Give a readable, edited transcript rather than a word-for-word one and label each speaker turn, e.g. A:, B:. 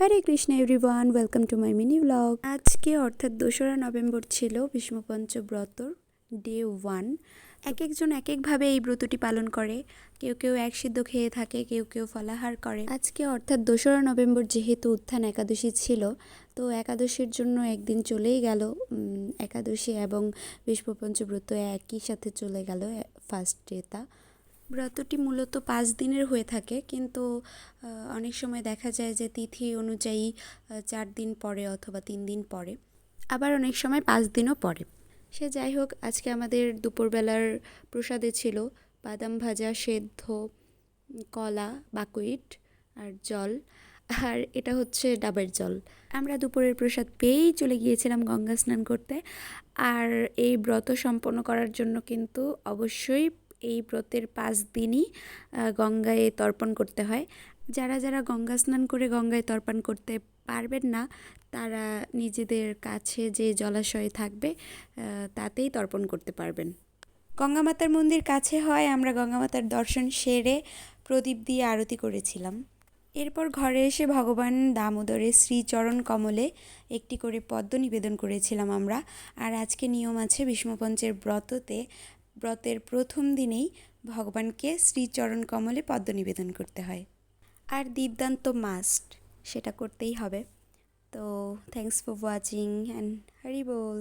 A: Hare Krishna everyone, welcome to my mini blog. আজকে অর্থাৎ 2রা November ছিল ভীষ্মপঞ্চ ব্রতর ডে 1। এক একজন এক একভাবে এই ব্রতটি পালন করে। কেউ কেউ এক সিদ্ধ খেয়ে থাকে, কেউ কেউ ফলাহার করে। আজকে অর্থাৎ 2রা নভেম্বর যেহেতু উত্থান একাদশী ছিল, তো একাদশীর জন্য একদিন চলেই গেল। একাদশী এবং ভীষ্মপঞ্চ ব্রত একই সাথে চলে গেল ফার্স্ট ডেটা। ব্রতটি মূলত 5 দিনের হয়ে থাকে, কিন্তু অনেক সময় দেখা যায় যে তিথি অনুযায়ী 4 দিন পরে অথবা 3 দিন পরে, আবার অনেক সময় 5 দিনও পরে। সে যাই হোক, আজকে আমাদের দুপুরবেলার প্রসাদে ছিল বাদাম ভাজা, সেদ্ধ, কলা, বাকুইট আর জল। আর এটা হচ্ছে ডাবের জল। আমরা দুপুরের প্রসাদ পেয়েই চলে গিয়েছিলাম গঙ্গা স্নান করতে। আর এই ব্রত সম্পন্ন করার জন্য কিন্তু অবশ্যই এই ব্রতের 5 দিনই গঙ্গায় তর্পণ করতে হয়। যারা যারা গঙ্গা স্নান করে গঙ্গায় তর্পণ করতে পারবেন না, তারা নিজেদের কাছে যে জলাশয় থাকবে তাতেই তর্পণ করতে পারবেন। গঙ্গা মাতার মন্দির কাছে হয়, আমরা গঙ্গা মাতার দর্শন সেরে প্রদীপ দিয়ে আরতি করেছিলাম। এরপর ঘরে এসে ভগবান দামোদরের শ্রীচরণ কমলে একটি করে পদ্ম নিবেদন করেছিলাম আমরা। আর আজকে নিয়ম আছে ভীষ্মপঞ্চের ব্রতের প্রথম দিনেই ভগবানকে শ্রীচরণ কমলে পদ্ম নিবেদন করতে হয়। আর দীপদান তো মাস্ট, সেটা করতেই হবে। তো thanks for watching and Hari ball.